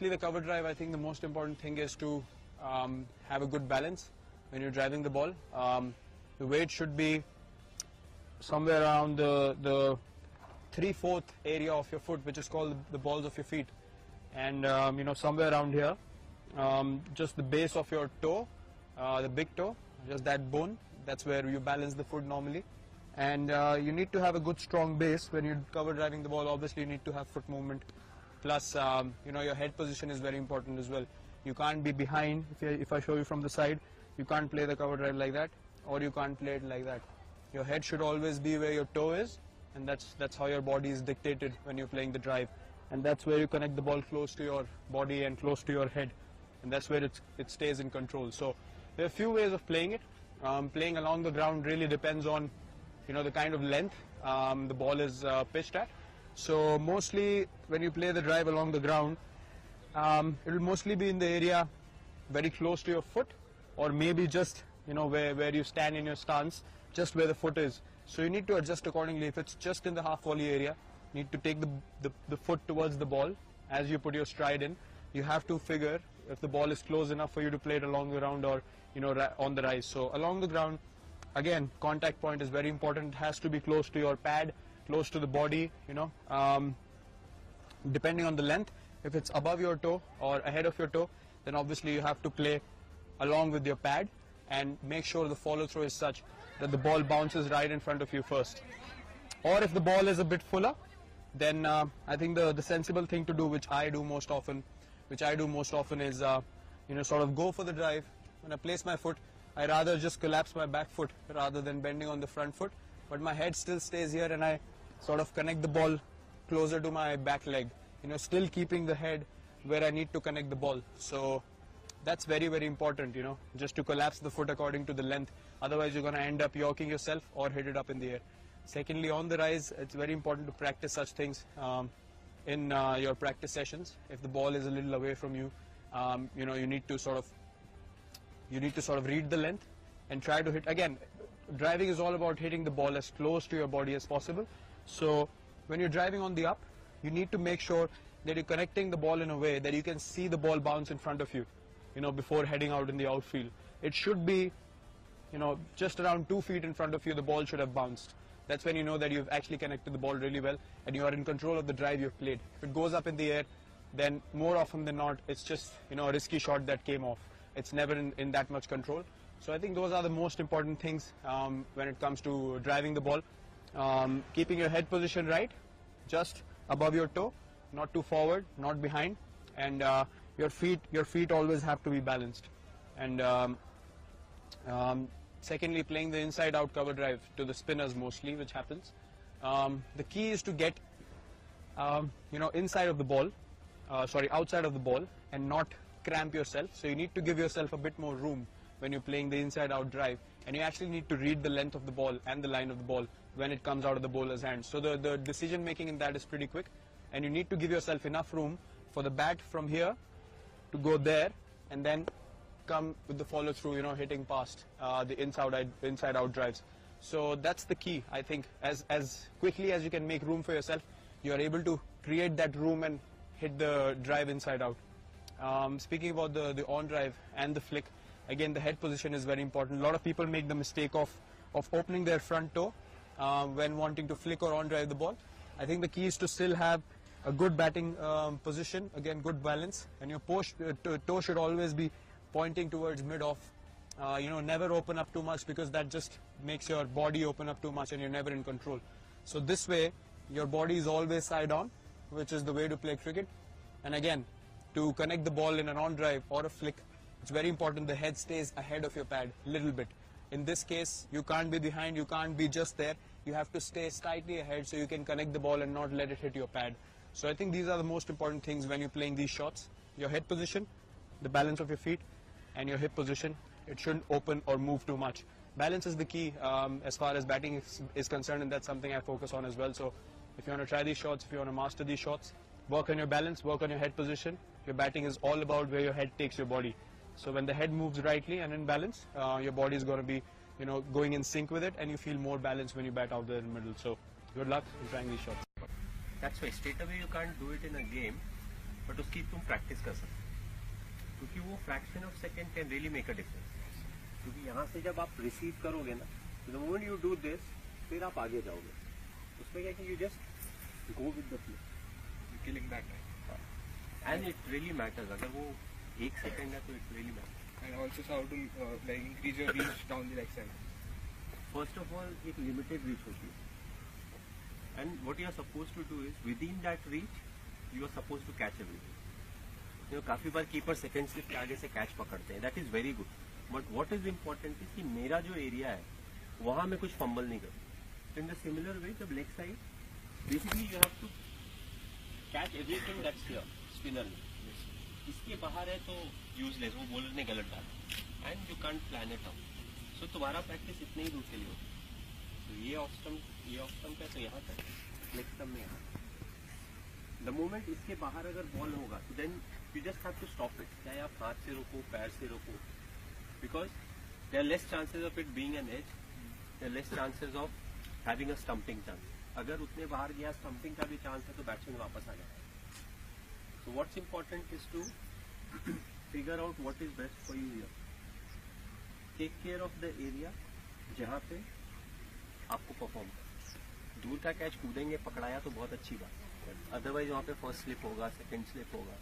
Mostly the cover drive, I think the most important thing is to have a good balance when you're driving the ball. The weight should be somewhere around the 3/4 area of your foot, which is called the balls of your feet, and you know, somewhere around here, just the base of your toe, the big toe, just that bone, that's where you balance the foot normally. And you need to have a good strong base when you're cover driving the ball. Obviously you need to have foot movement, plus you know, your head position is very important as well. You can't be behind. If I show you from the side, you can't play the cover drive like that, or you can't play it like that. Your head should always be where your toe is, and that's how your body is dictated when you're playing the drive, and that's where you connect the ball close to your body and close to your head, and that's where it stays in control. So there are a few ways of playing it. Playing along the ground really depends on, you know, the kind of length the ball is pitched at. So mostly when you play the drive along the ground, it will mostly be in the area very close to your foot, or maybe just, you know, where you stand in your stance, just where the foot is. So you need to adjust accordingly. If it's just in the half volley area, you need to take the foot towards the ball as you put your stride in. You have to figure if the ball is close enough for you to play it along the ground, or, you know, on the rise. So along the ground, again, contact point is very important. It has to be close to your pad, close to the body, you know, depending on the length. If it's above your toe or ahead of your toe, then obviously you have to play along with your pad and make sure the follow through is such that the ball bounces right in front of you first. Or if the ball is a bit fuller, then I think the sensible thing to do, which I do most often is you know, sort of go for the drive. When I place my foot, I rather just collapse my back foot rather than bending on the front foot, but my head still stays here, and I sort of connect the ball closer to my back leg, you know, still keeping the head where I need to connect the ball. So that's very, very important, you know, just to collapse the foot according to the length. Otherwise you're going to end up yorking yourself or hit it up in the air. Secondly, on the rise, it's very important to practice such things in your practice sessions. If the ball is a little away from you, you know, you need to sort of read the length and try to hit. Again, driving is all about hitting the ball as close to your body as possible. So when you're driving on the up, you need to make sure that you're connecting the ball in a way that you can see the ball bounce in front of you, you know, before heading out in the outfield. It should be, you know, just around 2 feet in front of you, the ball should have bounced. That's when you know that you've actually connected the ball really well and you are in control of the drive you've played. If it goes up in the air, then more often than not, it's just, you know, a risky shot that came off. It's never in that much control. So I think those are the most important things when it comes to driving the ball. Keeping your head position right, just above your toe, not too forward, not behind, and your feet always have to be balanced. And secondly, playing the inside out cover drive to the spinners mostly, which happens. The key is to get you know, inside of the ball, outside of the ball, and not cramp yourself. So you need to give yourself a bit more room when you're playing the inside out drive, and you actually need to read the length of the ball and the line of the ball when it comes out of the bowler's hand. So the decision making in that is pretty quick, and you need to give yourself enough room for the bat from here to go there and then come with the follow through, you know, hitting past the inside out drives. So that's the key. I think as quickly as you can make room for yourself, you are able to create that room and hit the drive inside out. Speaking about the on drive and the flick, again, the head position is very important. A lot of people make the mistake of opening their front toe when wanting to flick or on drive the ball. I think the key is to still have a good batting position, again, good balance, and your toe should always be pointing towards mid-off. You know, never open up too much, because that just makes your body open up too much and you're never in control. So this way, your body is always side on, which is the way to play cricket. And again, to connect the ball in an on drive or a flick, it's very important the head stays ahead of your pad a little bit. In this case, you can't be behind, you can't be just there. You have to stay slightly ahead so you can connect the ball and not let it hit your pad. So I think these are the most important things when you're playing these shots. Your head position, the balance of your feet, and your hip position. It shouldn't open or move too much. Balance is the key as far as batting is concerned, and that's something I focus on as well. So if you want to try these shots, if you want to master these shots, work on your balance, work on your head position. Your batting is all about where your head takes your body. So when the head moves rightly and in balance, your body is going to be, you know, going in sync with it, and you feel more balanced when you bat out there in the middle. So good luck in trying these shots. That's why straight away you can't do it in a game, but उसकी तुम practice कर सकते हो, क्योंकि वो fraction of second can really make a difference. क्योंकि यहाँ से जब आप रिसीव करोगे ना, the moment you do this, फिर आप आगे जाओगे। उसमें क्या कि you just go with the flow, killing that time. And it really matters. अगर वो 1 सेकेंड है तो it really matters. And also so how to like increase your reach down the leg side. First of all एक limited reach होती है, and what you are suppose to do is within that reach you are suppose to catch everything. काफी बार keeper second slip के आगे से catch पकड़ते हैं, that is very good, but what is important is कि मेरा जो एरिया है वहां मैं कुछ फंबल नहीं करूँ। इन द सिमिलर वे जब leg side basically you have to catch everything that's here spinner में, इसके बाहर है तो यूजलेस, वो बॉलर ने गलत डाला, and you can't plan it out. So तुम्हारा प्रैक्टिस इतने ही दूर के लिए होता। तो ये ऑफ स्टंप है तो यहाँ तक, लेग स्टंप में यहाँ। द मोमेंट इसके बाहर अगर बॉल होगा तो then you just have to stop it, चाहे आप हाथ से रोको, पैर से रोको, because there are less chances of it being an edge, there are less chances of having a stumping chance. अगर उतने बाहर गया स्टंपिंग का भी चांस है तो बैट्समैन वापस आ जाएगा। So what's important is to figure out what is best for you here. Take care of the area जहाँ पे आपको परफॉर्म करना। दूर का कैच कूदेंगे, पकड़ाया तो बहुत अच्छी बात, अदरवाइज वहाँ पे फर्स्ट स्लिप होगा, सेकंड स्लिप होगा,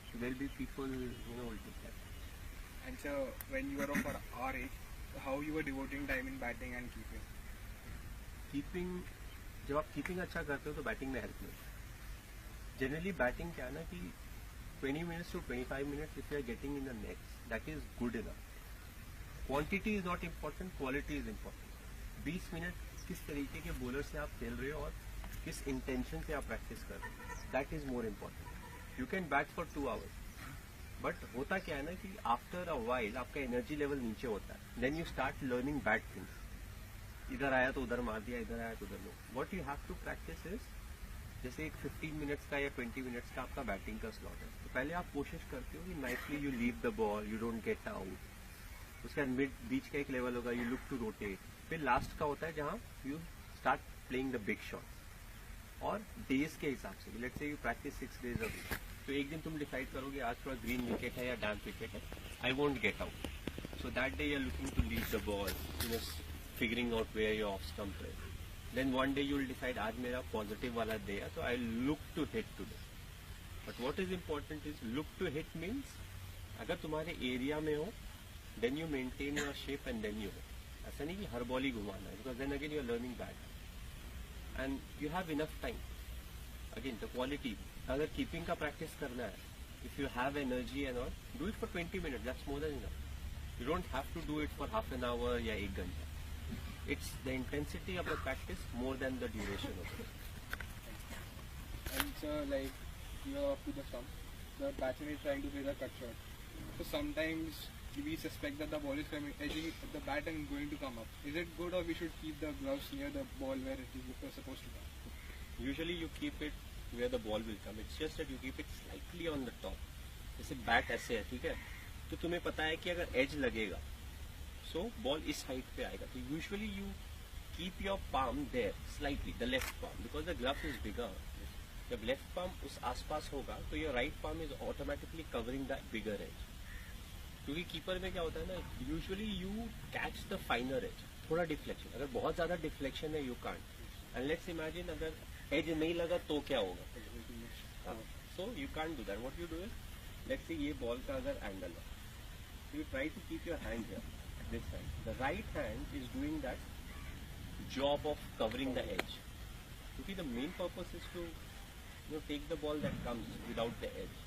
so there will be people will take that. And so when you were of our age, how you were devoting time in batting and keeping? Keeping, जब आप keeping अच्छा करते हो तो batting में help मिलती है। जनरली बैटिंग क्या है ना कि 20 minutes to 25 minutes if you are getting in the nets, that is good enough. Quantity is not important, quality is important. 20 minute किस तरीके के बॉलर से आप खेल रहे हो और किस इंटेंशन से आप प्रैक्टिस कर रहे हो, that is more important. You can bat for 2 hours, but होता क्या है ना कि आफ्टर अ वाइल आपका एनर्जी लेवल नीचे होता है, then you start learning bad things. इधर आया तो उधर मार दिया, इधर आया तो उधर लो। What you have to practice is, जैसे एक 15 मिनट्स का या 20 मिनट्स का आपका बैटिंग का स्लॉट है, तो पहले आप कोशिश करते हो कि nicely you leave the ball, you don't get out. उसके बाद मिड बीच का एक लेवल होगा, यू लुक टू रोटेट। फिर लास्ट का होता है जहां you start playing the big shot. और डेज के हिसाब से, let's say you practice 6 days a week, तो एक दिन तुम डिसाइड करोगे आज थोड़ा ग्रीन विकेट है या डैम्प विकेट है, I won't get out, so that day you are looking to leave the ball, figuring out where your off stump है। Then one day you will decide आज मेरा positive वाला day है तो I look to hit today. But what is important is look to hit means अगर तुम्हारे area में हो then you maintain your shape and then you hit. ऐसा नहीं कि हर बॉल ही घुमाना है, because then again you are learning bat and you have enough time. Again the quality, अगर कीपिंग का प्रैक्टिस करना है, if you have energy and all, do it for 20 minutes, that's more than enough. You don't have to do it for half an hour या 1 घंटा। It's the intensity of the practice more than the duration of it. And so like you are up to the stump, the batsman is trying to play the cut shot. So sometimes we suspect that the ball is coming, edging the bat and going to come up. Is it good or we should keep the gloves near the ball where it is supposed to come? Usually you keep it where the ball will come. It's just that you keep it slightly on the top. जैसे bat ऐसे है, ठीक है, तो तुम्हें पता है कि अगर एज लगेगा सो बॉल इस हाइट पे आएगा, तो usually you keep your palm there slightly, the left palm, because the glove is bigger. जब लेफ्ट पाम उस आसपास होगा तो your right palm is automatically covering the bigger edge. क्योंकि कीपर में क्या होता है ना, usually you catch the finer edge, थोड़ा डिफ्लेक्शन, अगर बहुत ज्यादा डिफ्लेक्शन है you can't. And let's imagine अगर एज नहीं लगा तो क्या होगा, so you can't do that. What you do is, let's say ये बॉल का अगर एंगल है, you try to keep your hand here, this hand. The right hand is doing that job of covering the edge. Because the main purpose is to take the ball that comes without the edge.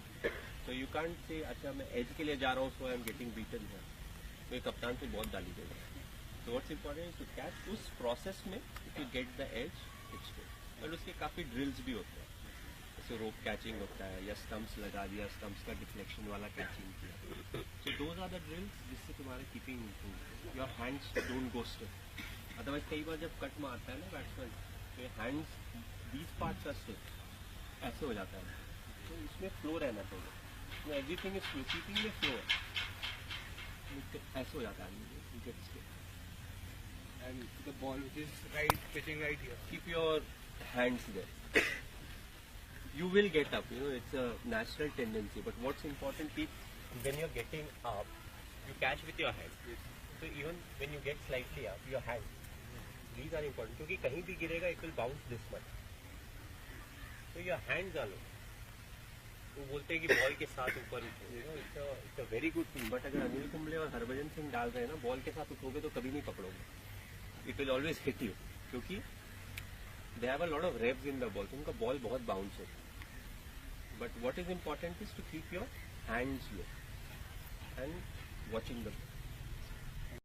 So you can't say, अच्छा मैं edge के लिए जा रहा हूँ, so I am getting beaten here. तो एक कप्तान पे बॉल डाली देगा। So what's important is to catch उस process में, if you get the edge, it's good. और उसके काफी drills भी होते हैं, जैसे रोप कैचिंग होता है या स्टम्प्स लगा दिया, स्टम्प्स का डिफ्लेक्शन वाला कैचिंग किया। So those are the drills जिससे तुम्हारा keeping improve, your hands don't go stiff. Otherwise कई बार जब कट मारता है ना बैट्समैन, तो hands these parts are stiff, ऐसे हो जाता है। तो इसमें फ्लो रहना चाहिए, तो एवरीथिंग इज फ्लो, कीपिंग में फ्लो है, ऐसे हो जाता है wicket stiff. And the ball which is right, pitching right here. Keep your hands there. you will get up. It's a natural tendency. But what's important is when you're getting up, you catch with your hand. So even when you get slightly up, your hand. These are important. क्योंकि कहीं भी गिरेगा, it will bounce this much. So your hands are low. वो बोलते हैं कि ball के साथ ऊपर उठो. It's a very good thing. But अगर अनिल कुंबले और हरभजन सिंह डाल रहे हैं ना, बॉल के साथ उठोगे तो कभी नहीं पकड़ोगे. It will always hit you. क्योंकि they have a lot of revs in the ball. तो उनका बॉल बहुत बाउंस होता है. But what is important is to keep your hands low and watching the ball.